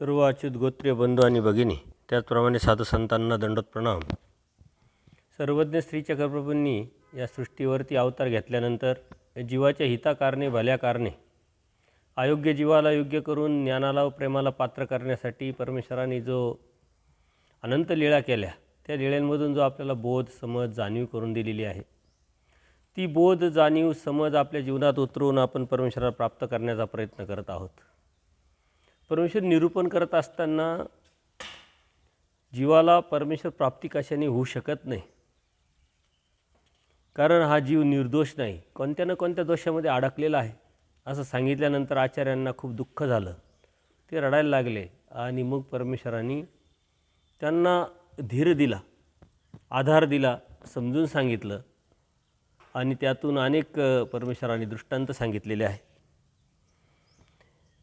सर्व अच्युत गोत्रीय बंधू आणि भगिनी, त्याचप्रमाणे साधू संतांना दंडोत प्रणाम. सर्वज्ञ श्री चक्रप्रभूंनी या सृष्टीवरती अवतार घेतल्यानंतर जीवाच्या हिताकारणे भल्या कारणे अयोग्य जीवाला योग्य करून ज्ञानाला व प्रेमाला पात्र करण्यासाठी परमेश्वराने जो अनंत लीळा केल्या, त्या लीळांमधून जो आपल्याला बोध, समज, जाणीव करून दिलेली आहे, ती बोध, जाणीव, समज आपल्या जीवनात उतरवून आपण परमेश्वराला प्राप्त करण्याचा प्रयत्न करत आहोत. परमेश्वर निरूपण करत असताना जीवाला परमेश्वर प्राप्ती कशाने होऊ शकत नाही, कारण हा जीव निर्दोष नाही, कोणत्या ना कोणत्या दोषामध्ये अडकलेला आहे असं सांगितल्यानंतर आचार्यांना खूप दुःख झालं. ते रडायला लागले आणि मग परमेश्वरांनी त्यांना धीर दिला, आधार दिला, समजून सांगितलं आणि त्यातून अनेक परमेश्वरांनी दृष्टांत सांगितलेले आहे.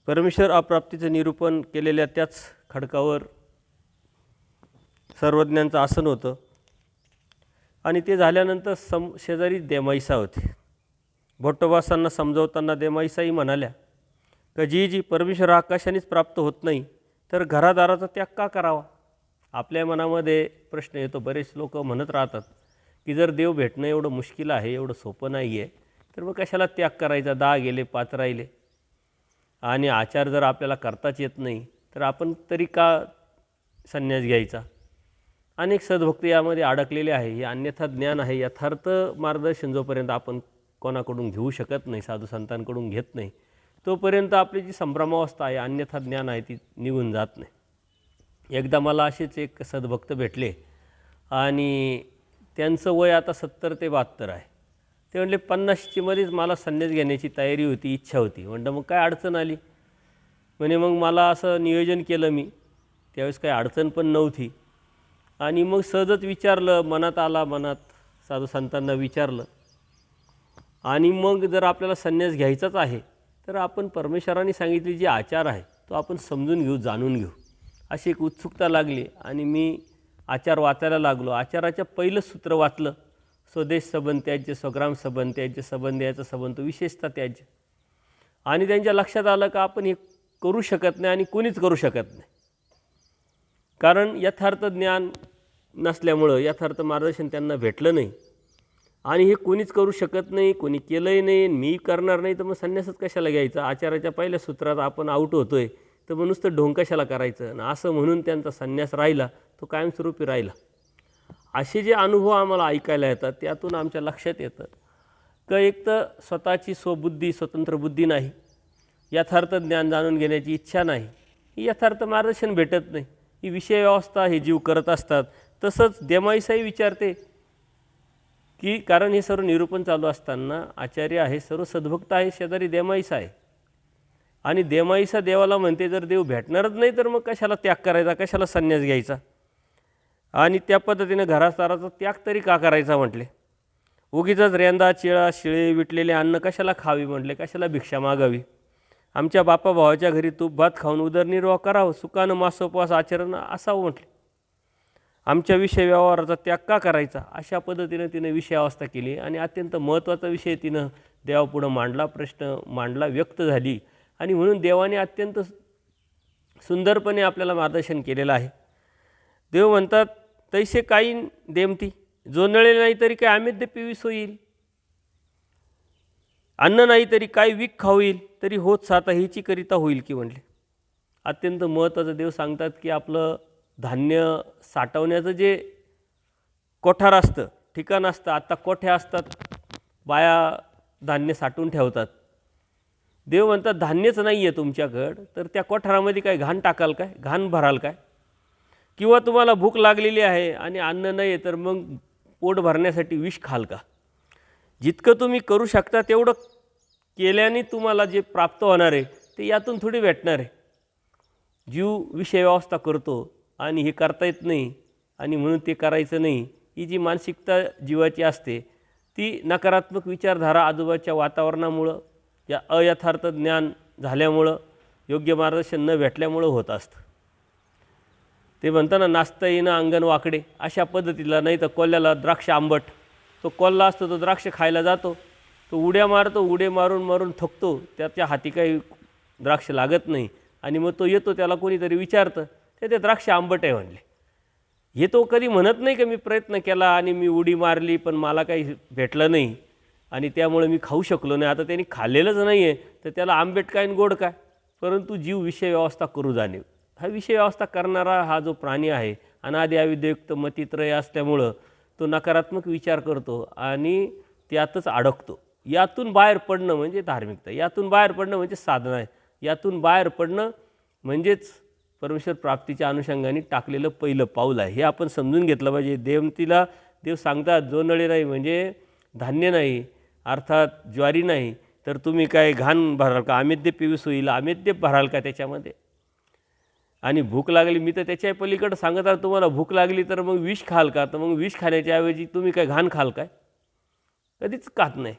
परमेश्वर अप्राप्तीचं निरूपण केलेल्या त्याच खडकावर सर्वज्ञांचं आसन होतं आणि ते झाल्यानंतर शेजारी देमाईसा होते. भट्टोबासांना समजवताना देमाईसाही म्हणाल्या का जी परमेश्वर आकाशानेच प्राप्त होत नाही तर घरादाराचा त्याग का करावा. आपल्या मनामध्ये प्रश्न येतो, बरेच लोक म्हणत राहतात की जर देव भेटणं एवढं मुश्किल आहे, एवढं सोपं नाही आहे, तर मग कशाला त्याग करायचा, 10 गेले 5 राहिले आणि आचार जर आपल्याला करताच येत नाही तर आपण तरी का संन्यास घ्यायचा. अनेक सद्भक्त यामध्ये अडकलेले आहे. हे अन्यथा ज्ञान आहे, यथार्थ मार्गदर्शन जोपर्यंत आपण कोणाकडून घेऊ शकत नाही, साधू संतांकडून घेत नाही, तोपर्यंत आपली जी संभ्रमावस्था आहे, अन्यथा ज्ञान आहे, ती निघून जात नाही. एकदा मला असेच एक सद्भक्त भेटले आणि त्यांचं वय आता 70 ते 72 आहे. ते म्हणले 50ची मध्येच मला संन्यास घेण्याची तयारी होती, इच्छा होती. म्हणलं मग काय अडचण आली. म्हणे मग मला असं नियोजन केलं मी, त्यावेळेस काही अडचण पण नव्हती आणि मग सहजच विचारलं, मनात साधू संतांना विचारलं आणि मग जर आपल्याला संन्यास घ्यायचाच आहे तर आपण परमेश्वराने सांगितले जे आचार आहे तो आपण समजून घेऊ, जाणून घेऊ, अशी एक उत्सुकता लागली आणि मी आचार वाचायला लागलो. आचाराच्या पहिलं सूत्र वाचलं, स्वदेश सबंध त्याज्य, स्वग्राम सबंध त्याज्य, सबंध याचा संबंध विशेषतः त्याज्य. आणि त्यांच्या लक्षात आलं का आपण हे करू शकत नाही आणि कोणीच करू शकत नाही, कारण यथार्थ ज्ञान नसल्यामुळं, यथार्थ मार्गदर्शन त्यांना भेटलं नाही आणि हे कोणीच करू शकत नाही, कोणी केलंही नाही, मी करणार नाही, तर मग संन्यासच कशाला घ्यायचा. आचाराच्या पहिल्या सूत्रात आपण आऊट होतोय तर मग नुसतं ढोंग कशाला करायचं. आणि असं म्हणून त्यांचा संन्यास राहिला, तो कायमस्वरूपी राहिला. असे जे अनुभव आम्हाला ऐकायला येतात त्यातून आमच्या लक्षात येतं का एक तर स्वतःची स्वबुद्धी, स्वतंत्र बुद्धी नाही, यथार्थ ज्ञान जाणून घेण्याची इच्छा नाही, यथार्थ मार्गदर्शन भेटत नाही, ही विषय व्यवस्था हे जीव करत असतात. तसंच देमाईसाही विचारते की कारण हे सर्व निरूपण चालू असताना आचार्य आहे, सर्व सद्भक्त आहे, शेजारी देमाईसा आहे आणि देमाईसा देवाला म्हणते जर देव भेटणारच नाही तर मग कशाला त्याग करायचा, कशाला संन्यास घ्यायचा आणि त्या पद्धतीने घरादाराचा त्याग तरी का करायचा म्हटले. उगीचच रेंदा, चिळा, शिळे, विटलेले अन्न कशाला खावी म्हटले, कशाला भिक्षा मागावी. आमच्या बापा भावाच्या घरी तूप भात खाऊन उदरनिर्वाह करावं, सुखानं मासोपवास आचरण असावं म्हटले. आमच्या विषय व्यवहाराचा त्याग का करायचा. अशा पद्धतीनं तिनं विषयावस्था केली आणि अत्यंत महत्त्वाचा विषय तिनं देवापुढं मांडला, प्रश्न मांडला, व्यक्त झाली आणि म्हणून देवाने अत्यंत सुंदरपणे आपल्याला मार्गदर्शन केलेलं आहे. देव म्हणतात तैसे काही देमती, जो नळे नाही तरी काय आम्ही पिवीस होईल, अन्न नाही तरी काय विक खाईल, तरी होत साता हिची करिता होईल की म्हणले. अत्यंत महत्त्वाचं देव सांगतात की आपलं धान्य साठवण्याचं जे कोठार असतं, ठिकाण असतं, आता कोठ्या असतात, बाया धान्य साठवून ठेवतात. देव म्हणतात धान्यच नाही आहे तुमच्याकडं तर त्या कोठारामध्ये काय घाण टाकाल काय, घाण भराल काय, किंवा तुम्हाला भूक लागलेली आहे आणि अन्न नाही आहे तर मग पोट भरण्यासाठी विष खाल का. जितकं तुम्ही करू शकता तेवढं केल्याने तुम्हाला जे प्राप्त होणार आहे ते यातून थोडी भेटणार आहे. जीव विषय व्यवस्था करतो आणि हे करता येत नाही आणि म्हणून ते करायचं नाही, ही जी मानसिकता जीवाची असते ती नकारात्मक विचारधारा आजूबाजूच्या वातावरणामुळं, या अयथार्थ ज्ञान झाल्यामुळं, योग्य मार्गदर्शन न भेटल्यामुळं होत असतं. ते म्हणताना नाचता येणं अंगण वाकडे, अशा पद्धतीला. नाही तर कोल्ह्याला द्राक्ष आंबट, तो कोल्हा असतो तो द्राक्ष खायला जातो, तो उड्या मारतो, उडे मारून मारून थकतो, त्याच्या हाती काही द्राक्ष लागत नाही, आणि मग तो येतो, त्याला कोणीतरी विचारतं, ते द्राक्ष आंबट आहे म्हणले. हे तो कधी म्हणत नाही की मी प्रयत्न केला आणि मी उडी मारली पण मला काही भेटलं नाही आणि त्यामुळे मी खाऊ शकलो नाही. आता त्यांनी खाल्लेलंच नाही आहे तर त्याला आंबट काय आणि गोड काय. परंतु जीव विषय व्यवस्था करू जाणे, हा विषय व्यवस्था करणारा हा जो प्राणी आहे, अनादि अविद्ययुक्त मतित्रय असल्यामुळं तो नकारात्मक विचार करतो आणि त्यातच अडकतो. यातून बाहेर पडणं म्हणजे धार्मिकता, यातून बाहेर पडणं म्हणजे साधना आहे, यातून बाहेर पडणं म्हणजेच परमेश्वर प्राप्तीच्या अनुषंगाने टाकलेलं पहिलं पाऊल आहे. हे आपण समजून घेतलं पाहिजे. देवतीला देव सांगतात जो नळे नाही म्हणजे धान्य नाही, अर्थात ज्वारी नाही, तर तुम्ही काय घाण भराल का, अमेद्य पिवीस होईल, अमेद्य भराल का त्याच्यामध्ये. आणि भूक लागली, मी तर त्याच्या पलीकडं सांगत आहे तुम्हाला, भूक लागली तर मग विष खाल का, तर मग विष खाण्याच्या ऐवजी तुम्ही काय घाण खाल काय, कधीच खात नाही.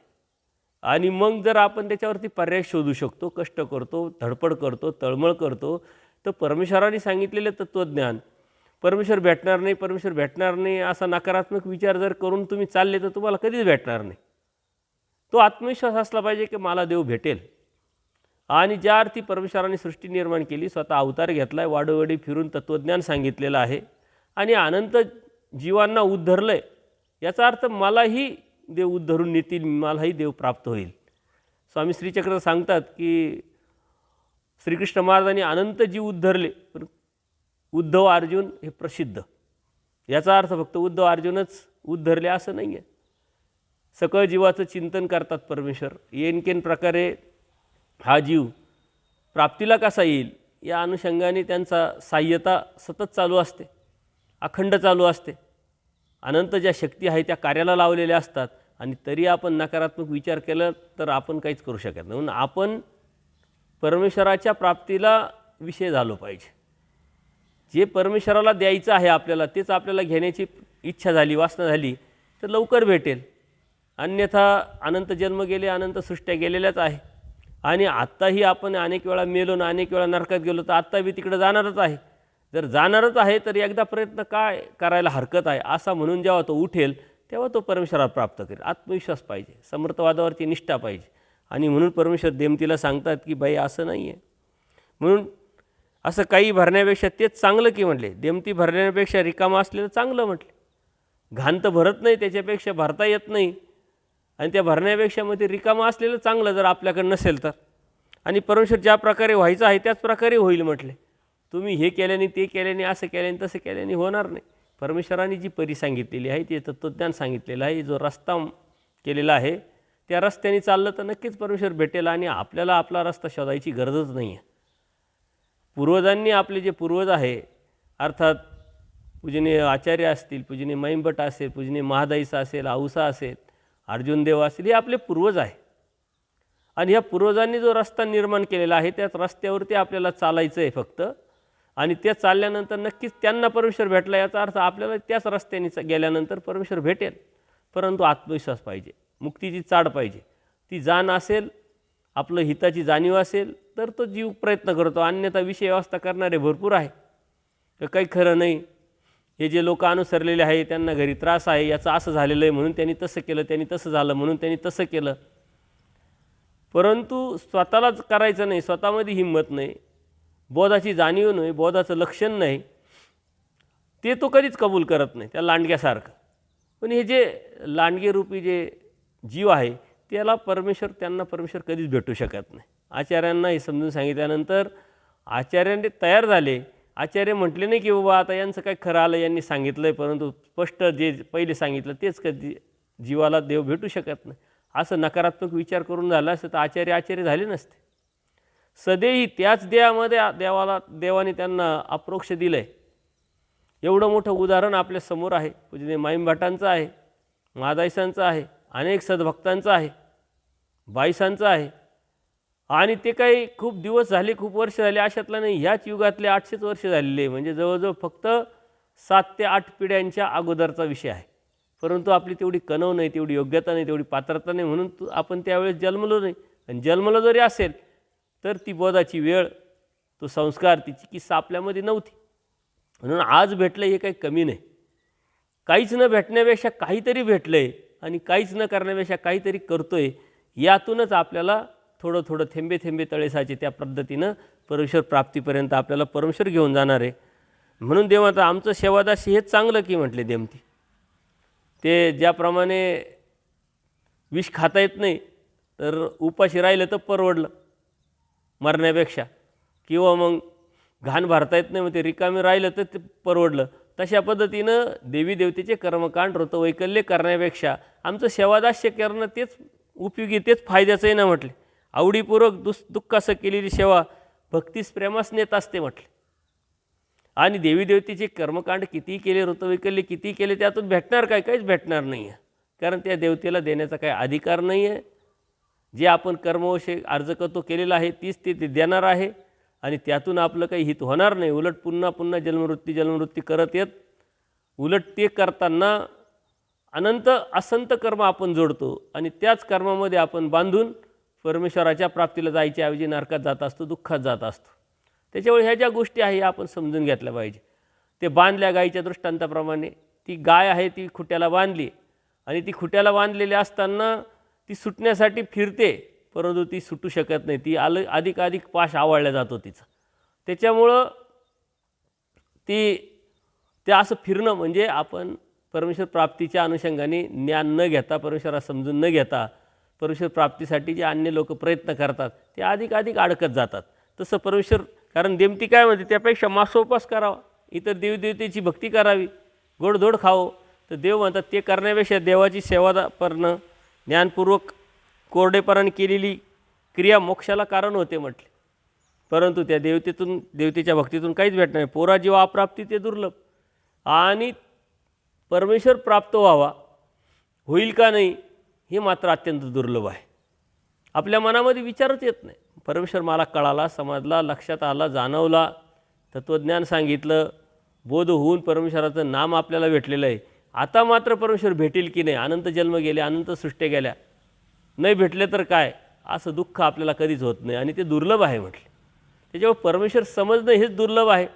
आणि मग जर आपण त्याच्यावरती पर्याय शोधू शकतो, कष्ट करतो, धडपड करतो, तळमळ करतो, तर परमेश्वराने सांगितलेले तत्त्वज्ञान, परमेश्वर भेटणार नाही, परमेश्वर भेटणार नाही असा नकारात्मक विचार जर करून तुम्ही चालले तर तुम्हाला कधीच भेटणार नाही. तो आत्मविश्वास असला पाहिजे की मला देव भेटेल. आणि ज्या अर्थी परमेश्वराने सृष्टी निर्माण केली, स्वतः अवतार घेतला आहे, वाडोवडी फिरून तत्त्वज्ञान सांगितलेलं आहे आणि अनंत जीवांना उद्धरलं आहे, याचा अर्थ मलाही देव उद्धरून नेतील, मलाही देव प्राप्त होईल. स्वामी श्रीचक्र सांगतात की श्रीकृष्ण महाराजांनी अनंत जीव उद्धरले, पण उद्धव अर्जुन हे प्रसिद्ध. याचा अर्थ फक्त उद्धव अर्जुनच उद्धरले असं नाही आहे. सकळ जीवाचं चिंतन करतात परमेश्वर, येनकेन प्रकारे हा जीव प्राप्तीला कसा येईल या अनुषंगाने त्यांचा साह्यता सतत चालू असते, अखंड चालू असते. अनंत ज्या शक्ती आहे त्या कार्याला लावलेल्या असतात आणि तरी आपण नकारात्मक विचार केला तर आपण काहीच करू शकत नाही. म्हणून आपण परमेश्वराच्या प्राप्तीला विषय झालो पाहिजे. जे परमेश्वराला द्यायचं आहे आपल्याला तेच आपल्याला घेण्याची इच्छा झाली, वासना झाली तर लवकर भेटेल. अन्यथा अनंत जन्म गेले, अनंत सृष्ट्या गेलेल्याच आहे आणि आत्ताही आपण अनेक वेळा मेलो ना, अनेक वेळा नरकात गेलो तर आत्ता बी तिकडं जाणारच आहे. जर जाणारच आहे तर एकदा प्रयत्न काय करायला हरकत आहे असा म्हणून जेव्हा तो उठेल तेव्हा तो परमेश्वराला प्राप्त करेल. आत्मविश्वास पाहिजे, समर्थवादावरची निष्ठा पाहिजे. आणि म्हणून परमेश्वर देमतीला सांगतात की बाई असं नाही आहे, म्हणून असं काही भरण्यापेक्षा तेच चांगलं की म्हटले. देमती भरण्यापेक्षा रिकामा असलेलं चांगलं म्हटले. घाण तर भरत नाही, त्याच्यापेक्षा भरता येत नाही आणि त्या भरण्यापेक्षा मग ते रिकामा असलेलं चांगलं जर आपल्याकडे नसेल तर. आणि परमेश्वर ज्या प्रकारे व्हायचं आहे त्याच प्रकारे होईल म्हटले. तुम्ही हे केल्याने, ते केल्याने, असं केल्याने, तसं केल्याने होणार नाही. परमेश्वराने जी परी सांगितलेली आहे, ते तत्त्वज्ञान सांगितलेलं आहे, जो रस्ता केलेला आहे त्या रस्त्याने चाललं तर नक्कीच परमेश्वर भेटेल आणि आपल्याला आपला रस्ता शोधायची गरजच नाही आहे. पूर्वजांनी आपले जे पूर्वज आहे, अर्थात पूजनीय आचार्य असतील, पूजनीय मैंभट असेल, पूजनीय महादाईसा असेल, औसा असेल, अर्जुनदेव असेल, हे आपले पूर्वज आहे आणि ह्या पूर्वजांनी जो रस्ता निर्माण केलेला आहे त्याच रस्त्यावरती आपल्याला चालायचं आहे फक्त. आणि त्या चालल्यानंतर नक्कीच त्यांना परमेश्वर भेटला, याचा अर्थ आपल्याला त्याच रस्त्याने गेल्यानंतर परमेश्वर भेटेल. परंतु आत्मविश्वास पाहिजे, मुक्तीची चाड पाहिजे, ती जाण असेल, आपलं हिताची जाणीव असेल तर तो जीव प्रयत्न करतो. अन्यथा विषय व्यवस्था करणारे भरपूर आहे, तर काही खरं नाही. हे जे लोक अनुसरलेले आहे त्यांना घरी त्रास आहे, याचं असं झालेलं आहे म्हणून त्यांनी तसं केलं, त्यांनी तसं झालं म्हणून त्यांनी तसं केलं. परंतु स्वतःलाच करायचं नाही, स्वतःमध्ये हिंमत नाही, बोधाची जाणीव नाही, बोधाचं लक्षण नाही, ते तो कधीच कबूल करत नाही, त्या लांडग्यासारखं. पण हे जे लांडगेरूपी जे जीव आहे त्याला त्यांना परमेश्वर कधीच भेटू शकत नाही. आचार्यांना हे समजून सांगितल्यानंतर आचार्यांनी तयार झाले. आचार्य म्हटले नाही की बाबा आता यांचं काय खरं आलं, यांनी सांगितलं आहे, परंतु स्पष्ट जे पहिले सांगितलं तेच कधी जीवाला देव भेटू शकत नाही असं नकारात्मक विचार करून झाला असतं तर आचार्य झाले नसते. सदैही त्याच देवामध्ये देवाने त्यांना अप्रोक्ष दिलं आहे. एवढं मोठं उदाहरण आपल्या समोर आहे. पूजनीय मैंभटांचं आहे, महादाईसांचं आहे, अनेक सद्भक्तांचं आहे, बाईसांचं आहे. आणि ते काही खूप दिवस झाले, खूप वर्ष झाले अशातलं नाही, ह्याच युगातले 800 वर्ष झालेले, म्हणजे जवळजवळ फक्त 7 ते 8 पिढ्यांच्या अगोदरचा विषय आहे. परंतु आपली तेवढी कणव नाही, तेवढी योग्यता नाही, तेवढी पात्रता नाही, म्हणून आपण त्यावेळेस जन्मलो नाही. आणि जन्मलो जरी असेल तर ती बोधाची वेळ, तो संस्कार, ती चिकित्सा आपल्यामध्ये नव्हती. म्हणून आज भेटलं हे काही कमी नाही. काहीच न भेटण्यापेक्षा काहीतरी भेटलं आहे आणि काहीच न करण्यापेक्षा काहीतरी करतो आहे, यातूनच आपल्याला थोडं थोडं थेंबे थेंबे तळे साचे, त्या पद्धतीनं परमेश्वर प्राप्तीपर्यंत आपल्याला परमेश्वर घेऊन जाणार आहे. म्हणून देव आता आमचं सेवादासी हेच चांगलं की म्हटले देमती. ते ज्याप्रमाणे विष खाता येत नाही तर उपाशी राहिलं तर परवडलं मरण्यापेक्षा, किंवा मग घाण भरता येत नाही मग ते रिकामी राहिलं तर ते परवडलं. तशा पद्धतीनं देवी देवतेचे कर्मकांड ऋतवैकल्य करण्यापेक्षा आमचं सेवादास्य करणं तेच उपयोगी, तेच फायद्याचं आहे ना म्हटले. आवडीपूर्वक दुःखासं केलेली सेवा भक्तीस प्रेमास नेत असते म्हटले. आणि देवी देवतेचे कर्मकांड कितीही केले, ऋतवैकल्य कितीही केले, त्यातून भेटणार काय? काहीच भेटणार नाही आहे. कारण त्या देवतेला देण्याचा काही अधिकार नाही आहे. जे आपण कर्मवशे अर्ज करतो केलेलं आहे तीच ते देणार आहे, आणि त्यातून आपलं काही हित होणार नाही. उलट पुन्हा पुन्हा जन्मवृत्ती करत येत, उलट ते करताना अनंत असंत कर्म आपण जोडतो आणि त्याच कर्मामध्ये आपण बांधून परमेश्वराच्या प्राप्तीला जायच्या ऐवजी नरकात जात असतो, दुःखात जात असतो. त्याच्यामुळे ह्या ज्या गोष्टी आहे आपण समजून घेतल्या पाहिजे. ते बांधल्या गायीच्या दृष्टांताप्रमाणे, ती गाय आहे ती खुट्याला बांधली, आणि ती खुट्याला बांधलेली असताना ती सुटण्यासाठी फिरते, परंतु ती सुटू शकत नाही. ती अधिक पाश आवळला जातो तिचा. त्याच्यामुळं ते असं फिरणं म्हणजे आपण परमेश्वर प्राप्तीच्या अनुषंगाने ज्ञान न घेता, परमेश्वरा समजून न घेता, परमेश्वर प्राप्तीसाठी जे अन्य लोक प्रयत्न करतात ते अधिक अडकत जातात. तसं परमेश्वर, कारण देमती काय म्हणते, त्यापेक्षा मासोपास करावा, इतर देवदेवतेची भक्ती करावी, गोडधोड खावं. तर देव म्हणतात ते करण्यापेक्षा देवाची सेवा करणं, ज्ञानपूर्वक कोरडेपणाने केलेली क्रिया मोक्षाला कारण होते म्हटले. परंतु त्या देवतेच्या भक्तीतून काहीच भेटणार नाही. पोरा जीवा अप्राप्ती ते दुर्लभ, आणि परमेश्वर प्राप्त व्हावा होईल का नाही हे मात्र अत्यंत दुर्लभ आहे. आपल्या मनामध्ये विचारच येत नाही. परमेश्वर मला कळाला, समजला, लक्षात आला, जाणवला, तत्त्वज्ञान सांगितलं, बोध होऊन परमेश्वराचं नाम आपल्याला भेटलेलं आहे. आता मात्र परमेश्वर भेटेल की नाही, अनंत जन्म गेले, अनंत सृष्टी गेल्या, नाही भेटले तर काय, असं दुःख आपल्याला कधीच होत नाही, आणि ते दुर्लभ आहे म्हटले. त्याच्यामुळे परमेश्वर समजणं हेच दुर्लभ आहे.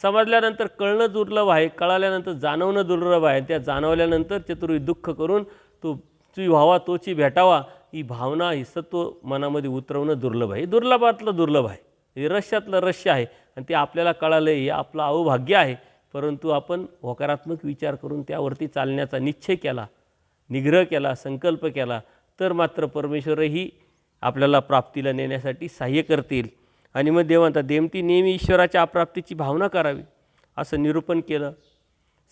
समजल्यानंतर कळणं दुर्लभ आहे, कळाल्यानंतर जाणवणं दुर्लभ आहे, त्या जाणवल्यानंतर चतुर्विध दुःख करून तो ची व्हावा तोची भेटावा ही भावना, ही सत्व मनामध्ये उतरवणं दुर्लभ आहे. हे दुर्लभातलं दुर्लभ आहे, हे रहस्यातलं रहस्य आहे, आणि ते आपल्याला कळालं हे आपलं अवभाग्य आहे. परंतु आपण होकारात्मक विचार करून त्यावरती चालण्याचा निश्चय केला, निग्रह केला, संकल्प केला, तर मात्र परमेश्वरही आपल्याला प्राप्तीला नेण्यासाठी सहाय्य करतील. आणि मग देवांता देमती नेहमी ईश्वराच्या अप्राप्तीची भावना करावी असं निरूपण केलं,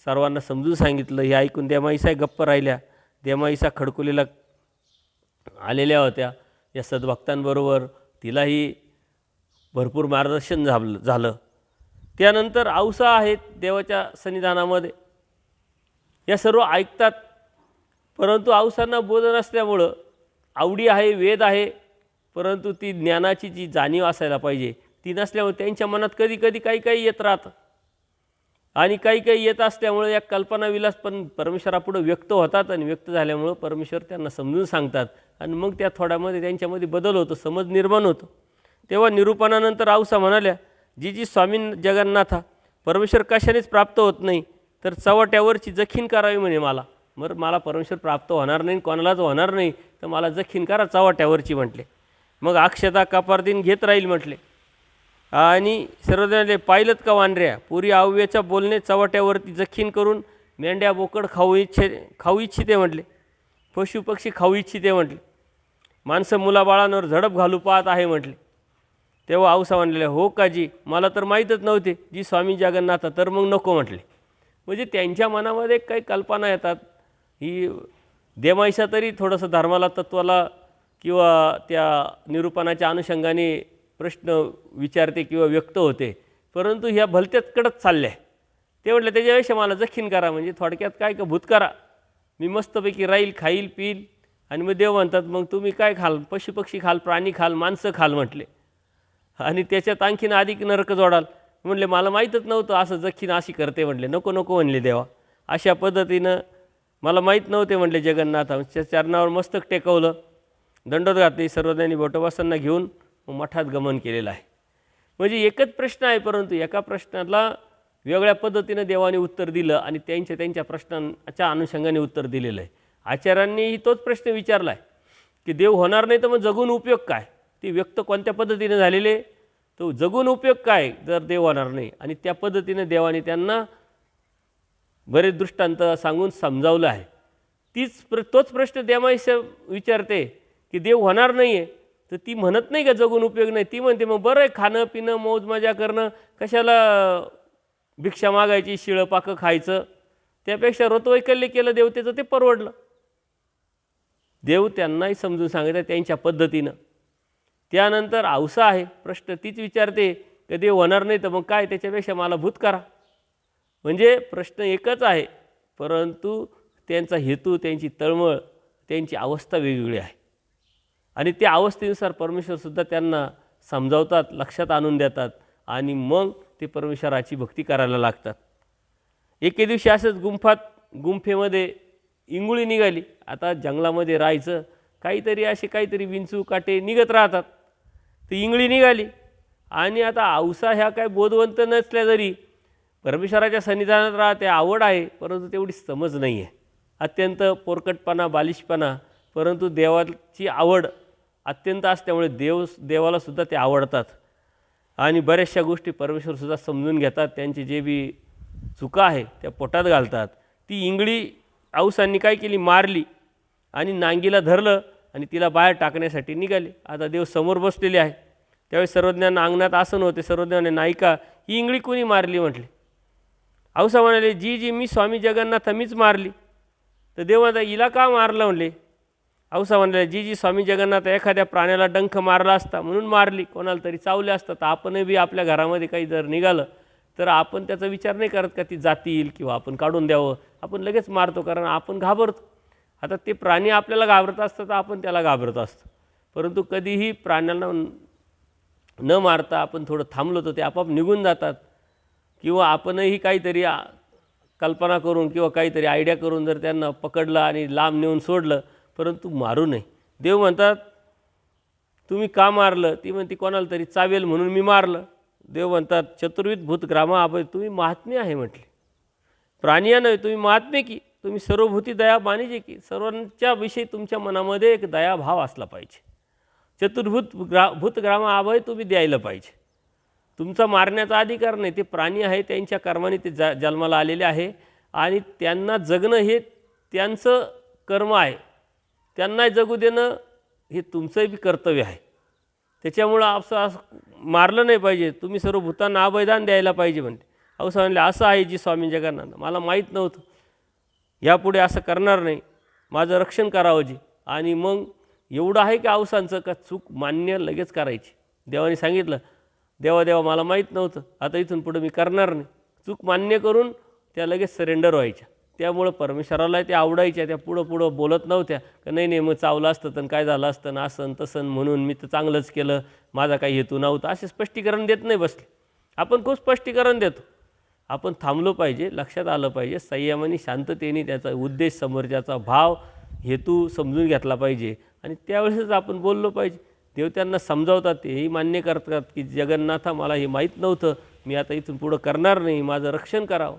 सर्वांना समजून सांगितलं. हे ऐकून देमाईसा गप्प राहिल्या. देमाईसा खडकोलीला आलेल्या होत्या या सद्भक्तांबरोबर, तिलाही भरपूर मार्गदर्शन झालं. त्यानंतर औसा आहेत देवाच्या सन्निधानामध्ये, या सर्व ऐकतात, परंतु औसांना बोध नसल्यामुळं, आवडी आहे, वेद आहे, परंतु ती ज्ञानाची जी जाणीव असायला पाहिजे ती नसल्यामुळे त्यांच्या मनात कधी कधी काही येत राहतं, आणि काही येत असल्यामुळे या कल्पनाविलास पण परमेश्वरापुढे व्यक्त होतात, आणि व्यक्त झाल्यामुळं परमेश्वर त्यांना समजून सांगतात, आणि मग त्या थोड्यामध्ये त्यांच्यामध्ये बदल होतो, समज निर्माण होतो. तेव्हा निरूपणानंतर औसा म्हणाल्या, जी स्वामी जगन्नाथा, परमेश्वर कशानेच प्राप्त होत नाही, तर चवट्यावरची जखीन करावी म्हणे मला. मला परमेश्वर प्राप्त होणार नाही, कोणालाच होणार नाही, तर मला जखीन करा चवट्यावरची म्हटले. मग अक्षता कपारदीन घेत राहील म्हटले. आणि सर्वजणांनी पाहिलं का वानऱ्या, पुरी आव्याच्या बोलणे चवट्यावरती जखीन करून मेंढ्या बोकड खाऊ इच्छिते म्हटले, पशुपक्षी खाऊ इच्छिते म्हटले, माणसं मुलाबाळांवर झडप घालू पाहत आहे म्हटले. तेव्हा औसा म्हणलेल्या, हो का जी, मला तर माहीतच नव्हते जी स्वामी जगन्नाथा, तर मग नको म्हटले. म्हणजे त्यांच्या मनामध्ये काही कल्पना येतात. ही देमाईसा तरी थोडंसं धर्माला, तत्त्वाला किंवा त्या निरूपणाच्या अनुषंगाने प्रश्न विचारते किंवा व्यक्त होते, परंतु ह्या भलत्यात कडत चालल्या. ते म्हटलं त्याच्यापेक्षा मला जखीन करा, म्हणजे थोडक्यात काय का भूत करा, मी मस्तपैकी राहील, खाईल, पिईल. आणि मग देव म्हणतात, मग तुम्ही काय खाल, पशुपक्षी खाल, प्राणी खाल, माणसं खाल म्हटले, आणि त्याच्यात आणखीन अधिक नरक जोडाल. म्हटले मला माहीतच नव्हतं असं जखीन अशी करते म्हटले. नको म्हणले देवा, अशा पद्धतीनं मला माहीत नव्हते म्हटले. जगन्नाथांच्या चरणावर मस्तक टेकवलं, दंडोत घातली, सर्वजणांनी बोटवासांना घेऊन मठात गमन केलेलं आहे. म्हणजे एकच प्रश्न आहे, परंतु एका प्रश्नाला वेगळ्या पद्धतीनं देवाने उत्तर दिलं, आणि त्यांच्या प्रश्नांच्या अनुषंगाने उत्तर दिलेलं आहे. आचार्यांनीही तोच प्रश्न विचारला आहे की देव होणार नाही तर मग जगून उपयोग काय. ते व्यक्त कोणत्या पद्धतीने झालेले, तो जगून उपयोग काय जर देव होणार नाही. आणि त्या पद्धतीने देवाने त्यांना बरेच दृष्टांत सांगून समजावलं आहे. तोच प्रश्न देवाईशा विचारते की देव होणार नाही आहे, तर ती म्हणत नाही का जगून उपयोग नाही. ती म्हणते मग बरं आहे, खाणं पिणं मौज मजा करणं, कशाला भिक्षा मागायची, शिळं पाकं खायचं, त्यापेक्षा व्रतवैकल्य केलं देवतेचं ते परवडलं. देव त्यांनाही समजून सांगितलं त्यांच्या पद्धतीनं. त्यानंतर औसा आहे प्रश्न, तीच विचारते की देव होणार नाही तर मग काय, त्याच्यापेक्षा मला भूत करा. म्हणजे प्रश्न एकच आहे, परंतु त्यांचा हेतू, त्यांची तळमळ, त्यांची अवस्था वेगवेगळी आहे. आणि त्या अवस्थेनुसार परमेश्वरसुद्धा त्यांना समजावतात, लक्षात आणून देतात आणि मग ते परमेश्वराची भक्ती करायला लागतात. एके दिवशी असंच गुंफेमध्ये इंगुळी निघाली. आता जंगलामध्ये राहायचं, काहीतरी विंचू काटे निघत राहतात. ती इंगळी निघाली आणि आता औसा ह्या काय बोधवंत नसल्या जरी परमेश्वराच्या सन्निधानात राहते, आवड आहे, परंतु तेवढी समज नाही आहे. अत्यंत पोरकटपणा, बालिशपणा, परंतु देवाची आवड अत्यंत असल्यामुळे देवालासुद्धा ते आवडतात आणि बऱ्याचशा गोष्टी परमेश्वरसुद्धा समजून घेतात. त्यांची जे बी चुका आहे त्या पोटात घालतात. ती इंगळी औसांनी काय केली, मारली आणि नांगीला धरलं आणि तिला बाहेर टाकण्यासाठी निघाले. आता देव समोर बसलेले आहे. त्यावेळेस सर्वज्ञांना अंगणात आसन होते. सर्वज्ञाने नायिका ही इंगळी कोणी मारली म्हटले. औसा म्हणाले, जी मी स्वामी जगन्नाथ मीच मारली. तर देव म्हणता हिला का मारलं म्हणले. औसा म्हणाले, जी स्वामी जगन्नाथ एखाद्या प्राण्याला डंख मारला असता म्हणून मारली, कोणाला तरी चावले असतं. तर आपणही बी आपल्या घरामध्ये काही जर निघालं तर आपण त्याचा विचार नाही करत का ती जातील किंवा आपण काढून द्यावं, आपण लगेच मारतो, कारण आपण घाबरतो. आता ते प्राणी आपल्याला घाबरत असतं तर आपण त्याला घाबरत असतो. परंतु कधीही प्राण्याला न मारता आपण थोडं थांबलो तर ते आपोआप निघून जातात. किंवा आपणही काहीतरी कल्पना करून किंवा काहीतरी आयडिया करून जर त्यांना पकडलं आणि लांब नेऊन सोडलं, परंतु मारू नये. देव म्हणतात तुम्ही का मारलं. ती म्हणती कोणाला तरी चावेल म्हणून मी मारलं. देव म्हणतात चतुर्विध भूत ग्रामा अभय, तुम्ही महात्मे आहे म्हटले. प्राणिया नव्हे, तुम्ही महात्मे की, तुम्ही सर्वभूती दया बाणीजे की, सर्वांच्या विषयी तुमच्या मनामध्ये एक दयाभाव असला पाहिजे. भूत ग्रामा अभय तुम्ही द्यायला पाहिजे. तुमचा मारण्याचा अधिकार नाही. ते प्राणी आहे, त्यांच्या कर्माने ते जन्माला आलेले आहे आणि त्यांना जगणं हे त्यांचं कर्म आहे. त्यांना जगू देणं हे तुमचंही बी कर्तव्य आहे. त्याच्यामुळं असं मारलं नाही पाहिजे. तुम्ही सर्व भूतांना अभयदान द्यायला पाहिजे म्हणते. औसा म्हणले असं आहे जी स्वामी जगन्नाथ, मला माहीत नव्हतं, यापुढे असं करणार नाही, माझं रक्षण करावं जी. आणि मग एवढं आहे की औसांचं का चूक मान्य लगेच करायची. देवाने सांगितलं देवा मला माहीत नव्हतं, आता इथून पुढे मी करणार नाही. चूक मान्य करून त्या लगेच सरेंडर व्हायच्या. त्यामुळं परमेश्वराला ते आवडायच्या. त्या पुढं बोलत नव्हत्या का नाही मग चावलं असतं तर काय झालं असतं ना, असं तसं म्हणून मी तर चांगलंच केलं, माझा काही हेतू नव्हता, असे स्पष्टीकरण देत नाही बसले. आपण खूप स्पष्टीकरण देतो. आपण थांबलो पाहिजे, लक्षात आलं पाहिजे, संयमाने शांततेने त्याचा उद्देश, समोरच्याचा भाव, हेतू समजून घेतला पाहिजे आणि त्यावेळेसच आपण बोललो पाहिजे. देव त्यांना समजावतात, तेही मान्य करतात की जगन्नाथा मला हे माहीत नव्हतं, मी आता इथून पुढं करणार नाही, माझं रक्षण करावं,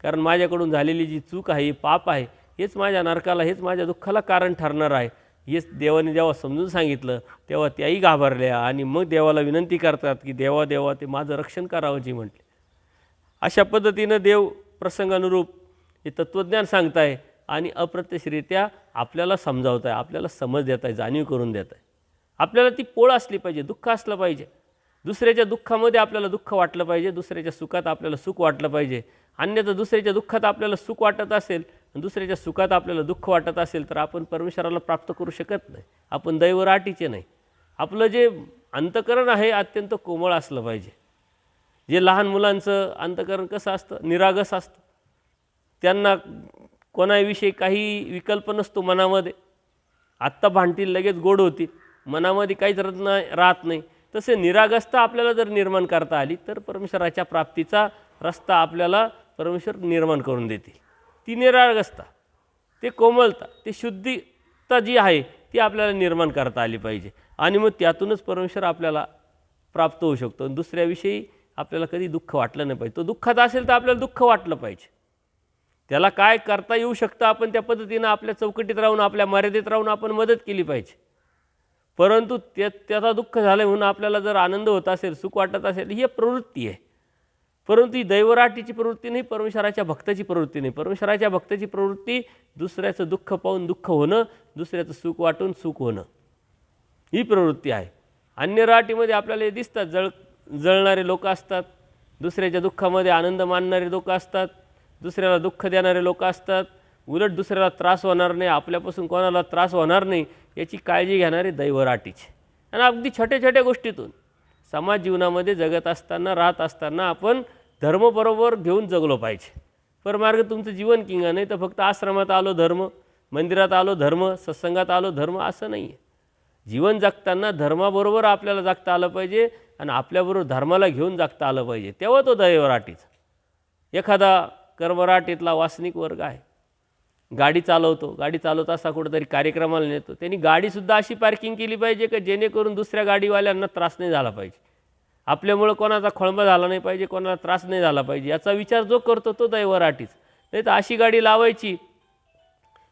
कारण माझ्याकडून झालेली जी चूक आहे, पाप आहे, हेच माझ्या नरकाला, हेच माझ्या दुःखाला कारण ठरणार आहे. हेच देवाने जेव्हा समजून सांगितलं तेव्हा त्याही घाबरल्या आणि मग देवाला विनंती करतात की देवा ते माझं रक्षण करावं जी म्हटले. अशा पद्धतीनं देव प्रसंगानुरूप हे तत्त्वज्ञान सांगताय आणि अप्रत्यक्षरित्या आपल्याला समजावत आहे, आपल्याला समज देत आहे, जाणीव करून देत आहे. आपल्याला ती पोळ असली पाहिजे, दुःख असलं पाहिजे. दुसऱ्याच्या दुःखामध्ये आपल्याला दुःख वाटलं पाहिजे, दुसऱ्याच्या सुखात आपल्याला सुख वाटलं पाहिजे. अन्यथा दुसऱ्याच्या दुःखात आपल्याला सुख वाटत असेल आणि दुसऱ्याच्या सुखात आपल्याला दुःख वाटत असेल तर आपण परमेश्वराला प्राप्त करू शकत नाही. आपण दैवराटीचे नाही. आपलं जे अंतकरण आहे अत्यंत कोमळ असलं पाहिजे. जे लहान मुलांचं अंतकरण कसं असतं, निरागस असतं. त्यांना कोणाविषयी काही विकल्प नसतो मनामध्ये. आत्ता भांडतील लगेच गोड होतील, मनामध्ये काहीच राहत नाही. तसे निरागसता आपल्याला जर निर्माण करता आली तर परमेश्वराच्या प्राप्तीचा रस्ता आपल्याला परमेश्वर निर्माण करून देतील. ती निरागसता, ते कोमलता, ते शुद्धता जी आहे ती आपल्याला निर्माण करता आली पाहिजे आणि मग त्यातूनच परमेश्वर आपल्याला प्राप्त होऊ शकतो. दुसऱ्याविषयी आपल्याला कधी दुःख वाटलं नाही पाहिजे. तो दुःखात असेल तर आपल्याला दुःख वाटलं पाहिजे. त्याला काय करता येऊ शकतं आपण त्या पद्धतीनं आपल्या चौकटीत राहून, आपल्या मर्यादेत राहून आपण मदत केली पाहिजे. परंतु त्याचा दुःख झालं म्हणून आपल्याला जर आनंद होत असेल, सुख वाटत असेल, ही प्रवृत्ती आहे. परंतु ही दैवराटीची प्रवृत्ती नाही, परमेश्वराच्या भक्ताची प्रवृत्ती नाही. परमेश्वराच्या भक्ताची प्रवृत्ती दुसऱ्याचं दुःख पाहून दुःख होणं, दुसऱ्याचं सुख वाटून सुख होणं, ही प्रवृत्ती आहे. अन्य राटीमध्ये आपल्याला हे दिसतात, जळणारे लोक असतात, दुसऱ्याच्या दुःखामध्ये आनंद मानणारे लोक असतात, दुसऱ्याला दुःख देणारे लोक असतात, उलट दुसऱ्याला त्रास होणार नाही, आपल्यापासून कोणाला त्रास होणार नाही याची काळजी घेणारे दैवराटीचे. आणि अगदी छोट्या छोट्या गोष्टीतून समाज जीवनामध्ये जगत असताना, राहत असताना आपण धर्मबरोबर घेऊन जगलो पाहिजे. परमार्ग तुमचं जीवन किंगा नाही तर फक्त आश्रमात आलो धर्म, मंदिरात आलो धर्म, सत्संगात आलो धर्म, असं नाही आहे. जीवन जगताना धर्माबरोबर आपल्याला जगता आलं पाहिजे आणि आपल्याबरोबर धर्माला घेऊन जगता आलं पाहिजे, तेव्हा तो दैवराटीचा. एखादा कर्मराटीतला वासनिक वर्ग आहे, गाडी चालवतो, गाडी चालवत असा कुठंतरी कार्यक्रमाला नेतो, त्यांनी गाडीसुद्धा अशी पार्किंग केली पाहिजे की जेणेकरून दुसऱ्या गाडीवाल्यांना त्रास नाही झाला पाहिजे, आपल्यामुळं कोणाचा खोळंबा झाला नाही पाहिजे, कोणाला त्रास नाही झाला पाहिजे, याचा विचार जो करतो तो दैवराटीच. नाही तर अशी गाडी लावायची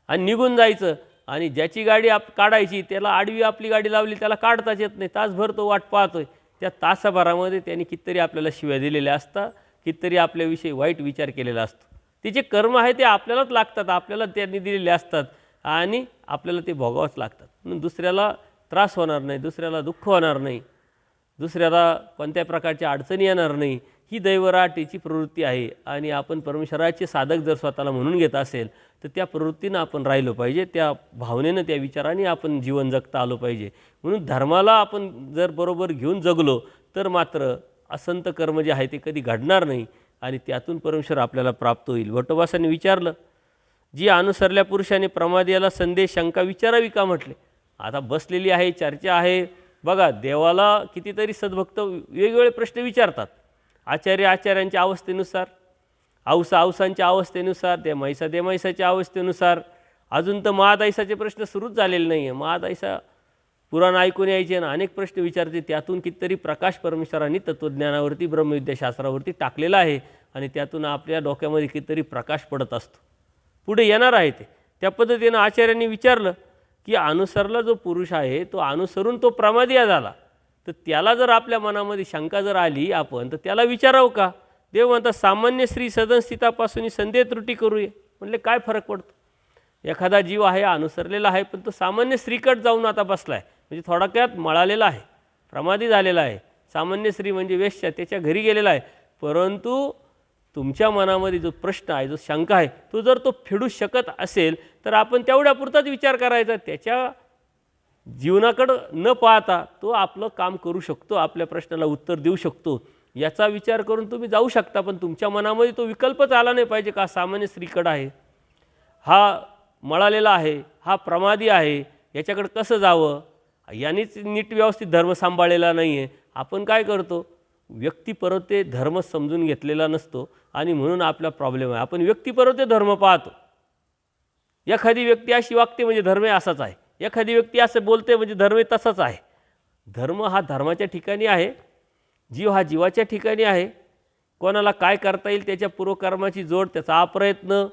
आणि निघून जायचं, आणि ज्याची गाडी काढायची त्याला आडवी आपली गाडी लावली, त्याला काढताच येत नाही, तासभर तो वाट पाहतोय. त्या तासाभरामध्ये त्यांनी कितीतरी आपल्याला शिव्या दिलेल्या असतात, कितीतरी आपल्याविषयी वाईट विचार केलेला असतो. तिचे कर्म आहे ते आपल्यालाच लागतात, आपल्याला त्यांनी दिलेले असतात आणि आपल्याला ते भोगावंच लागतात. म्हणून दुसऱ्याला त्रास होणार नाही, दुसऱ्याला दुःख होणार नाही, दुसऱ्याला कोणत्या प्रकारच्या अडचणी येणार नाही, ही दैवराटीची प्रवृत्ती आहे. आणि आपण परमेश्वराचे साधक जर स्वतःला म्हणून घेत असेल तर त्या प्रवृत्तीनं आपण राहिलो पाहिजे, त्या भावनेनं, त्या विचाराने आपण जीवन जगता आलो पाहिजे. म्हणून धर्माला आपण जर बरोबर घेऊन जगलो तर मात्र असंत कर्म जे आहे ते कधी घडणार नाही आणि त्यातून परमेश्वर आपल्याला प्राप्त होईल. भट्टोबासांनी विचारलं, जी अनुसरल्या पुरुषाने प्रमादियाला संदेश शंका विचारावी का म्हटले. आता बसलेली आहे, चर्चा आहे. बघा, देवाला कितीतरी सद्भक्त वेगवेगळे प्रश्न विचारतात, आचार्यांच्या अवस्थेनुसार, औसांच्या अवस्थेनुसार, देमाईसाच्या अवस्थेनुसार. अजून तर महादाईसाचे प्रश्न सुरूच झालेले नाही आहे. महादाईसा पुराण ऐकून यायचे ना, अनेक प्रश्न विचारते, त्यातून कितीतरी प्रकाश परमेश्वरांनी तत्त्वज्ञानावरती, ब्रह्मविद्याशास्त्रावरती टाकलेला आहे आणि त्यातून आपल्या डोक्यामध्ये कितीतरी प्रकाश पडत असतो. पुढे येणार आहे ते. त्या पद्धतीनं आचार्यांनी विचारलं की अनुसरला जो पुरुष आहे तो अनुसरून तो प्रमादिया झाला, तर त्याला जर आपल्या मनामध्ये शंका जर आली आपण, तर त्याला विचारावं का. देव म्हणतात, सामान्य स्त्री सदनस्थितापासून संदेह त्रुटी करूये. म्हणले काय फरक पडतो. एखादा जीव आहे, अनुसरलेला आहे, पण तो सामान्य स्त्रीकट जाऊन आता बसला आहे, म्हणजे थोडक्यात मळालेला आहे, प्रमादी झालेला आहे. सामान्य स्त्री म्हणजे वेश्या, त्याच्या घरी गेलेला आहे. परंतु तुमच्या मनामध्ये जो प्रश्न आहे, जो शंका आहे, तो जर तो फेडू शकत असेल तर आपण तेवढ्यापुरताच विचार करायचा. त्याच्या जीवनाकडं न पाहता तो आपलं काम करू शकतो, आपल्या प्रश्नाला उत्तर देऊ शकतो, याचा विचार करून तुम्ही जाऊ शकता. पण तुमच्या मनामध्ये तो विकल्पच आला नाही पाहिजे का सामान्य स्त्रीकडं आहे, हा मळालेला आहे, हा प्रमादी आहे, याच्याकडं कसं जावं, यांनीच नीट व्यवस्थित धर्म सांभाळलेला नाही आहे. आपण काय करतो, व्यक्तिपरत्वे धर्म समजून घेतलेला नसतो आणि म्हणून आपला प्रॉब्लेम आहे. आपण व्यक्तिपरत्वे धर्म पाहतो. एखादी व्यक्ती अशी वागते म्हणजे धर्म असाच आहे, एखादी व्यक्ती असं बोलते म्हणजे धर्म तसाच आहे. धर्म हा धर्माच्या ठिकाणी आहे, जीव हा जीवाच्या ठिकाणी आहे. कोणाला काय करता येईल त्याच्या पूर्वकर्माची जोड, त्याचा अप्रयत्न,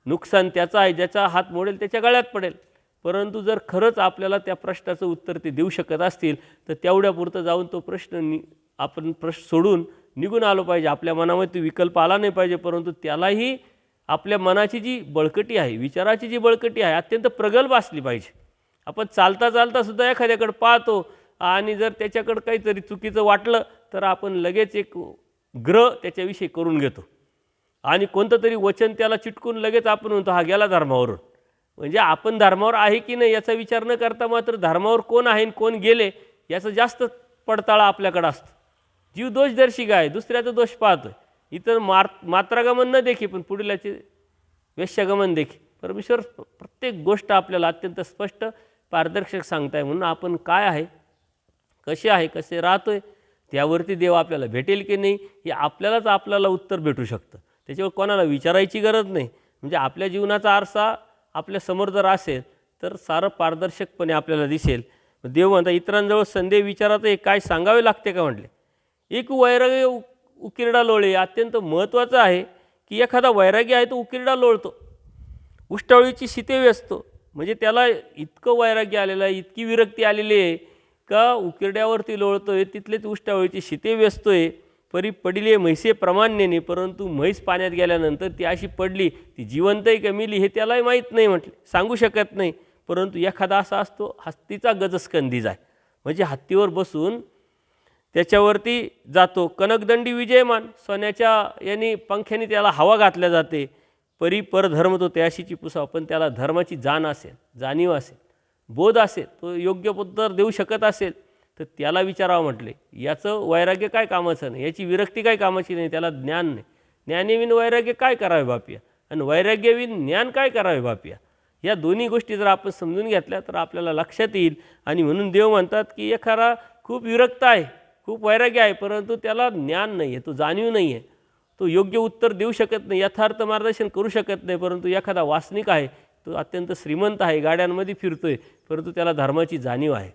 नुकसान त्याचं आहे, ज्याचा हात मोडेल त्याच्या गळ्यात पडेल. परंतु जर खरंच आपल्याला त्या प्रश्नाचं उत्तर ते देऊ शकत असतील तर तेवढ्यापुरतं जाऊन तो आपण प्रश्न सोडून निघून आलो पाहिजे. आपल्या मनामध्ये तो विकल्प आला नाही पाहिजे, परंतु त्यालाही आपल्या मनाची जी बळकटी आहे, विचाराची जी बळकटी आहे, अत्यंत प्रगल्भ असली पाहिजे. आपण चालता चालता सुद्धा एखाद्याकडे पाहतो आणि जर त्याच्याकडं काहीतरी चुकीचं वाटलं तर आपण लगेच एक ग्रह त्याच्याविषयी करून घेतो आणि कोणतं तरी वचन त्याला चिटकून लगेच आपण म्हणतो हा गेला धर्मावरून. म्हणजे आपण धर्मावर आहे की नाही याचा विचार न करता मात्र धर्मावर कोण आहे आणि कोण गेले याचा जास्त पडताळा आपल्याकडं असतो. जीव दोषदर्शिका आहे, दुसऱ्याचा दोष पाहतोय. इतर मात्रागमन न देखी पण पुढल्याचे वेश्यागमन देखी. परमेश्वर प्रत्येक गोष्ट आपल्याला अत्यंत स्पष्ट पारदर्शक सांगताय. म्हणून आपण काय आहे, कसे राहतोय, त्यावरती देव आपल्याला भेटेल की नाही हे आपल्याला उत्तर भेटू शकतं. त्याच्यावर कोणाला विचारायची गरज नाही. म्हणजे आपल्या जीवनाचा आरसा आपल्या समोर जर असेल तर सारं पारदर्शकपणे आपल्याला दिसेल. देव म्हणता, इतरांजवळ संदेह विचारात काय सांगावे लागते का म्हटले. एक वैराग्य उकिरडा लोळे. अत्यंत महत्त्वाचं आहे की एखादा वैरागी आहे तो उकिरडा लोळतो, उष्टावळीची शिते व्यसतो, म्हणजे त्याला इतकं वैराग्य आलेलं आहे, इतकी विरक्ती आलेली आहे का उकिरड्यावरती लोळतोय, तिथलेच उष्टावळीची शिते वेचतोय. परी पडिले म्हैसे प्रमाण्याने, परंतु म्हैस पाण्यात गेल्यानंतर ती अशी पडली, ती जिवंत आहे का मेली हे त्यालाही माहीत नाही, म्हटले सांगू शकत नाही. परंतु एखादा असा असतो हत्तीचा गजस्कंदी जाय, म्हणजे हत्तीवर बसून त्याच्यावरती जातो. कनकदंडी विजयमान, सोन्याच्या यांनी पंख्याने त्याला हवा घातल्या जाते. परी परधर्म तो त्याशीची पुसावा, पण त्याला धर्माची जाण असेल, जाणीव असेल, बोध असेल, तो योग्य उत्तर देऊ शकत असेल तर त्याला विचारावं. म्हटले याचं वैराग्य काय कामाचं नाही, याची विरक्ती काय कामाची नाही, त्याला ज्ञान नाही. ज्ञानेविन वैराग्य काय करावे बापिया, आणि वैराग्यविन ज्ञान काय करावे बापिया. या दोन्ही गोष्टी जर आपण समजून घेतल्या तर आपल्याला लक्षात येईल. आणि म्हणून देव म्हणतात की एखादा खूप विरक्त आहे, खूप वैराग्य आहे, परंतु त्याला ज्ञान नाही आहे, तो जाणीव नाही आहे, तो योग्य उत्तर देऊ शकत नाही, यथार्थ मार्गदर्शन करू शकत नाही. परंतु एखादा वासनिक आहे, तो अत्यंत श्रीमंत आहे, गाड्यांमध्ये फिरतोय, परंतु त्याला धर्माची जाणीव आहे,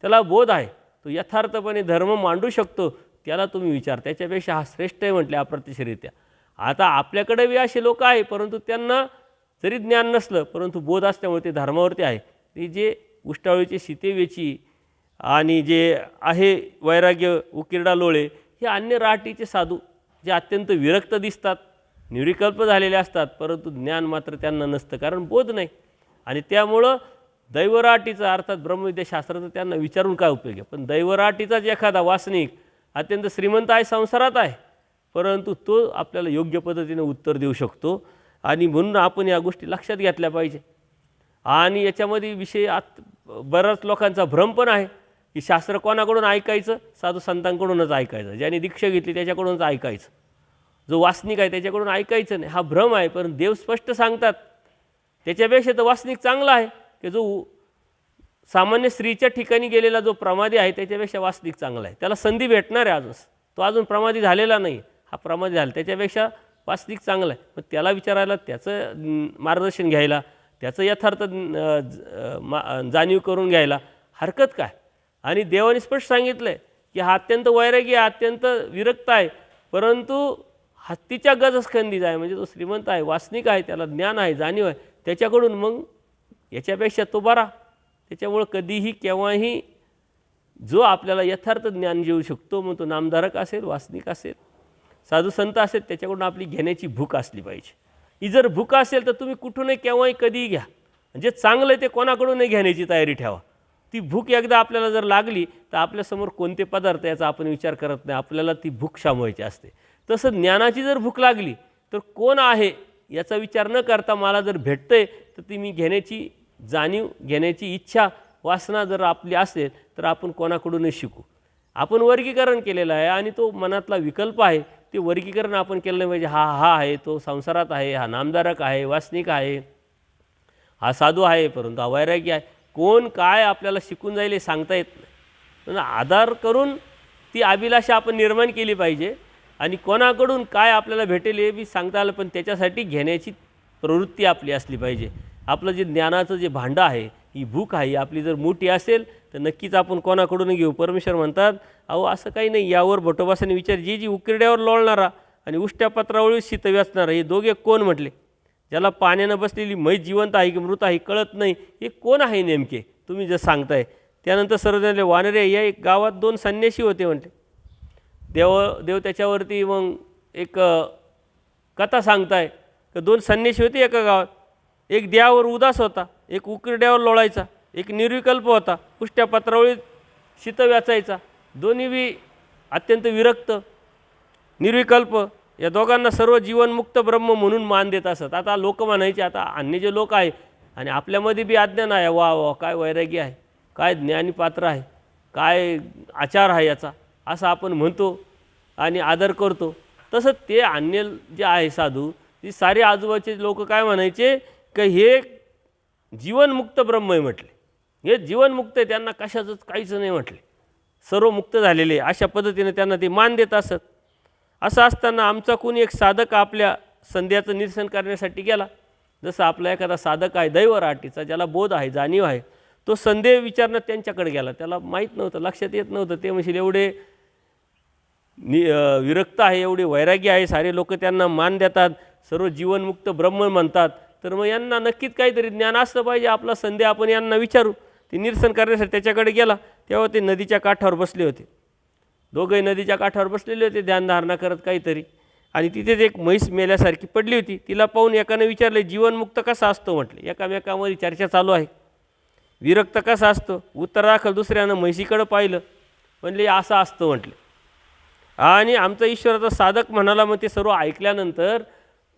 त्याला बोध आहे, तो यथार्थपणे धर्म मांडू शकतो, त्याला तुम्ही विचार, त्याच्यापेक्षा हा श्रेष्ठ आहे म्हटले अप्रत्यक्षरित्या. आता आपल्याकडे बी असे लोक आहे, परंतु त्यांना जरी ज्ञान नसलं परंतु बोध असल्यामुळे ते धर्मावरती आहे. ते जे उष्टावळीचे सीतेवेची आणि जे आहे वैराग्य उकिरडा लोळे, हे अन्य राहटीचे साधू जे अत्यंत विरक्त दिसतात, निर्विकल्प झालेले असतात, परंतु ज्ञान मात्र त्यांना नसतं, कारण बोध नाही. आणि त्यामुळं दैवराटीचा अर्थात ब्रह्मविद्याशास्त्राचा त्यांना विचारून काय उपयोग आहे. पण दैवराटीचाच एखादा वासनिक अत्यंत श्रीमंत आहे, संसारात आहे, परंतु तो आपल्याला योग्य पद्धतीने उत्तर देऊ शकतो. आणि म्हणून आपण या गोष्टी लक्षात घेतल्या पाहिजे. आणि याच्यामध्ये विषय बऱ्याच लोकांचा भ्रम पण आहे की शास्त्र कोणाकडून ऐकायचं, साधू संतांकडूनच ऐकायचं, ज्यांनी दीक्षा घेतली त्याच्याकडूनच ऐकायचं, जो वासनिक आहे त्याच्याकडून ऐकायचं नाही. हा भ्रम आहे. पण देव स्पष्ट सांगतात त्याच्यापेक्षा तर वासनिक चांगला आहे, की जो सामान्य स्त्रीच्या ठिकाणी गेलेला जो प्रमादी आहे त्याच्यापेक्षा वासनिक चांगला आहे. त्याला संधी भेटणार आहे, तो अजून प्रमादी झालेला नाही, हा प्रमादी झाला, त्याच्यापेक्षा वास्तविक चांगलं आहे. मग त्याला विचारायला, त्याचं मार्गदर्शन घ्यायला, त्याचं यथार्थ जाणीव करून घ्यायला हरकत काय. आणि देवाने स्पष्ट सांगितलं आहे की हा अत्यंत वैरागी आहे, अत्यंत विरक्त आहे, परंतु हत्तीच्या गजस्कंदीचा आहे, म्हणजे तो श्रीमंत आहे, वासनिक आहे, त्याला ज्ञान आहे, जाणीव आहे, त्याच्याकडून मग याच्यापेक्षा तो बरा. त्याच्यामुळं कधीही केव्हाही जो आपल्याला यथार्थ ज्ञान देऊ शकतो, मग तो नामधारक असेल, वासनिक असेल, साधू संत असेल, त्याच्याकडून आपली घेण्याची भूक असली पाहिजे. ही जर भूक असेल तर तुम्ही कुठूनही केव्हाही कधीही घ्या, म्हणजे चांगलं आहे ते कोणाकडूनही घेण्याची तयारी ठेवा. ती भूक एकदा आपल्याला जर लागली तर आपल्यासमोर कोणते पदार्थ याचा आपण विचार करत नाही, आपल्याला ती भूक शामवायची असते. तसं ज्ञानाची जर भूक लागली तर कोण आहे याचा विचार न करता मला जर भेटतंय तर ती मी घेण्याची जाणीव, घेण्याची इच्छा, वासना जर आपली असेल तर आपण कोणाकडूनही शिकू. आपण वर्गीकरण केलेलं आहे आणि तो मनातला विकल्प आहे, ते वर्गीकरण आपण केलं नाही पाहिजे. हा आहे, तो संसारात आहे, हा नामधारक आहे, वासनिक आहे, हा साधू आहे, परंतु हा वैरागी आहे. कोण काय आपल्याला शिकून जाईल हे सांगता येत नाही. पण आधार करून ती अभिलाषा आपण निर्माण केली पाहिजे. आणि कोणाकडून काय आपल्याला भेटेल हे बी सांगता आलं, पण त्याच्यासाठी घेण्याची प्रवृत्ती आपली असली पाहिजे. आपलं जे ज्ञानाचं जे भांडं आहे, ही भूक आहे, आपली जर मोठी असेल तर नक्कीच आपण कोणाकडून घेऊ. परमेश्वर म्हणतात, अहो असं काही नाही. यावर भटोबासाने विचार, जी उकिरड्यावर लोळणारा आणि उष्ट्या पत्रावळी शीत वेचणारा, हे दोघे कोण म्हटले. ज्याला पाण्यानं बसलेली म्हैस जिवंत आहे की मृत आहे कळत नाही, हे कोण आहे नेमके, तुम्ही जर सांगताय. त्यानंतर सर्वजण वानरे, या एक गावात 2 संन्यासी होते म्हटले. देव त्याच्यावरती मग एक कथा सांगताय की 2 संन्यासी होते एका गावात. एक देवावर उदास होता, एक उकिरड्यावर लोळायचा, एक निर्विकल्प होता, उष्ट्या पत्रावळीत शीत व्याचायचा. दोन्ही बी अत्यंत विरक्त, निर्विकल्प. या दोघांना सर्व जीवनमुक्त ब्रह्म म्हणून मान देत असत. आता लोक म्हणायचे, आता अन्य जे लोक आहे आणि आपल्यामध्ये बी अज्ञान आहे, वा वा काय वैरागी आहे, काय ज्ञानी पात्र आहे, काय आचार आहे याचा, असं आपण म्हणतो आणि आदर करतो. तसं ते अन्य जे आहे साधू, ती सारे आजूबाजूचे लोक काय म्हणायचे की हे जीवनमुक्त ब्रह्म आहे म्हटले, हे जीवनमुक्त आहे, त्यांना कशाचंच काहीच नाही म्हटले, सर्व मुक्त झालेले. अशा पद्धतीने त्यांना ते मान देत असत. असं असताना आमचा कोणी एक साधक आपल्या संध्याचं निरसन करण्यासाठी गेला. जसं आपला एखादा साधक आहे दैवराटीचा, ज्याला बोध आहे, जाणीव आहे, तो संदेह विचारणं त्यांच्याकडे गेला. त्याला माहीत नव्हतं, लक्षात येत नव्हतं. ते म्हणशील एवढे विरक्त आहे, एवढे वैरागी आहे, सारे लोक त्यांना मान देतात, सर्व जीवनमुक्त ब्रह्म म्हणतात, तर मग यांना नक्कीच काहीतरी ज्ञान असलं पाहिजे. आपला संदेह आपण यांना विचारू. ते निरसन करण्यासाठी त्याच्याकडे गेला, तेव्हा ते नदीच्या काठावर बसले होते. दोघंही नदीच्या काठावर बसलेले होते ध्यानधारणा करत काहीतरी. आणि तिथेच एक म्हैस मेल्यासारखी पडली होती. तिला पाहून एकानं विचारले, जीवनमुक्त कसा असतो म्हटले. एकामेकामध्ये चर्चा चालू आहे. विरक्त कसा असतो. उत्तरादाखल दुसऱ्यानं म्हैशीकडं पाहिलं, म्हणले असं असतं म्हटले. आणि आमचा ईश्वराचा साधक म्हणाला. मग ते सर्व ऐकल्यानंतर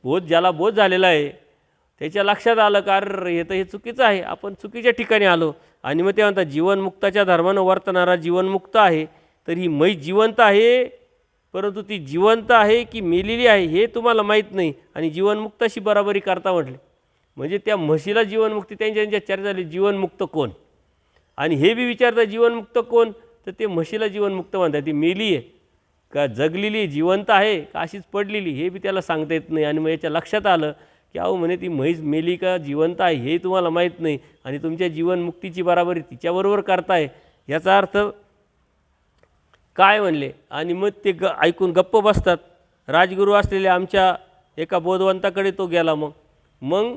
ज्याला बोध झालेला आहे त्याच्या लक्षात आलं का अरे हे चुकीचं आहे, आपण चुकीच्या ठिकाणी आलो. आणि मग ते म्हणतात जीवनमुक्ताच्या धर्मानं वर्तणारा जीवनमुक्त आहे. तर ही म्हैस जिवंत आहे, परंतु ती जिवंत आहे की मेलेली आहे हे तुम्हाला माहीत नाही. आणि जीवनमुक्ताशी बराबरी करता म्हटले. म्हणजे त्या म्हशीला जीवनमुक्ती त्यांच्या चर्चा झाली, जीवनमुक्त कोण. आणि हे बी विचारतात जीवनमुक्त कोण, तर ते म्हशीला जीवनमुक्त म्हणतात. ती मेली आहे का जगलेली, जिवंत आहे का अशीच पडलेली, हे बी त्याला सांगता येत नाही. आणि मग याच्या लक्षात आलं की अहो म्हणे ती म्हैस मेली का जिवंत आहे हे तुम्हाला माहीत नाही, आणि तुमच्या जीवनमुक्तीची बराबरी तिच्याबरोबर करताय. याचा अर्थ काय म्हणले. आणि मग ते ऐकून गप्प बसतात. राजगुरू असलेल्या आमच्या एका बोधवंताकडे तो गेला. मग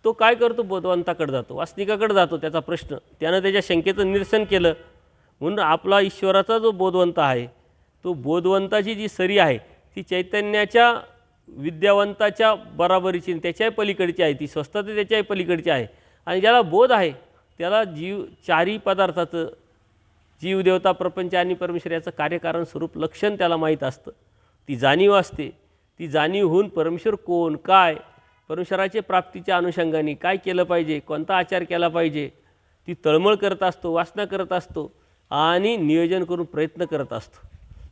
तो काय करतो, बोधवंताकडे जातो, वासनिकाकडे जातो. त्याचा प्रश्न त्यानं त्याच्या शंकेचं निरसन केलं. म्हणून आपला ईश्वराचा जो बोधवंत आहे, तो बोधवंताची जी सरी आहे ती चैतन्याच्या विद्यावंताच्या बराबरीची, त्याच्याही पलीकडची आहे. ती स्वस्त त्याच्याही पलीकडची आहे. आणि ज्याला बोध आहे त्याला चारी पदार्थाचं जीवदेवता प्रपंच आणि परमेश्वर याचं कार्यकारण स्वरूप लक्षण त्याला माहीत असतं. ती जाणीव असते. ती जाणीव होऊन परमेश्वर कोण, काय, परमेश्वराच्या प्राप्तीच्या अनुषंगाने काय केलं पाहिजे, कोणता आचार केला पाहिजे, ती तळमळ करत असतो, वासना करत असतो आणि नियोजन करून प्रयत्न करत असतो.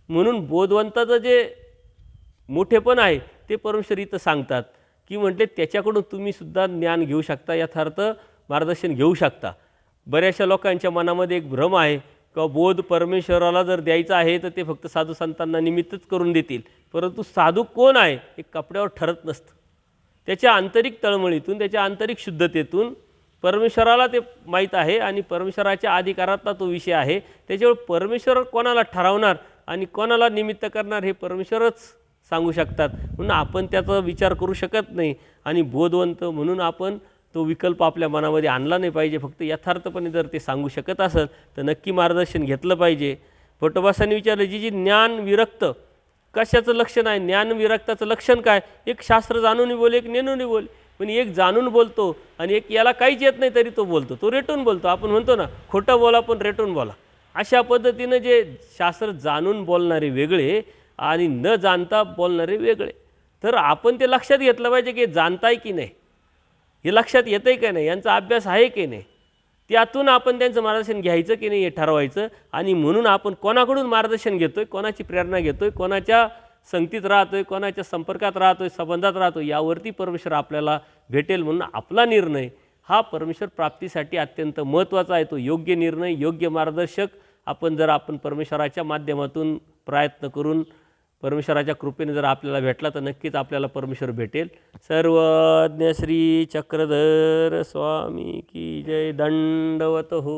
म्हणून बोधवंताचं जे मोठेपण आहे ते परमेश्वर इथं सांगतात की म्हटले त्याच्याकडून तुम्हीसुद्धा ज्ञान घेऊ शकता, यथार्थ मार्गदर्शन घेऊ शकता. बऱ्याचशा लोकांच्या मनामध्ये एक भ्रम आहे का बोध परमेश्वराला जर द्यायचा आहे तर ते फक्त साधू संतांना निमित्तच करून देतील. परंतु साधू कोण आहे हे कपड्यावर ठरत नसतं. त्याच्या आंतरिक तळमळीतून, त्याच्या आंतरिक शुद्धतेतून परमेश्वराला ते माहीत आहे. आणि परमेश्वराच्या अधिकारातला तो विषय आहे. त्याच्यावर परमेश्वर कोणाला ठरवणार आणि कोणाला निमित्त करणार हे परमेश्वरच सांगू शकतात. म्हणून आपण त्याचा विचार करू शकत नाही. आणि बोधवंत म्हणून आपण तो विकल्प आपल्या मनामध्ये आणला नाही पाहिजे. फक्त यथार्थपणे जर ते सांगू शकत असेल तर नक्की मार्गदर्शन घेतलं पाहिजे. भट्टोबासांनी विचारलं, जी ज्ञान विरक्त कशाचं लक्षण आहे, ज्ञान विरक्ताचं लक्षण काय. एक शास्त्र जाणूनही बोल, एक नेणूनही बोल. पण एक जाणून बोलतो आणि एक याला काहीच येत नाही तरी तो बोलतो, तो रेटून बोलतो. आपण म्हणतो ना खोटं बोला पण रेटून बोला. अशा पद्धतीनं जे शास्त्र जाणून बोलणारे वेगळे आणि न जाणता बोलणारे वेगळे. तर आपण ते लक्षात घेतलं पाहिजे की जाणताय की नाही, हे लक्षात येतं आहे का नाही, यांचा अभ्यास आहे की नाही, त्यातून आपण त्यांचं मार्गदर्शन घ्यायचं की नाही हे ठरवायचं. आणि म्हणून आपण कोणाकडून मार्गदर्शन घेतो आहे, कोणाची प्रेरणा घेतो आहे, कोणाच्या संगतीत राहतो आहे, कोणाच्या संपर्कात राहतो आहे, संबंधात राहतो, यावरती परमेश्वर आपल्याला भेटेल. म्हणून आपला निर्णय हा परमेश्वर प्राप्तीसाठी अत्यंत महत्त्वाचा आहे. तो योग्य निर्णय, योग्य मार्गदर्शक आपण परमेश्वराच्या माध्यमातून प्रयत्न करून परमेश्वराच्या कृपेने जर आपल्याला भेटला तर नक्कीच आपल्याला परमेश्वर भेटेल. सर्वज्ञ श्री चक्रधर स्वामी की जय. दंडवत हो.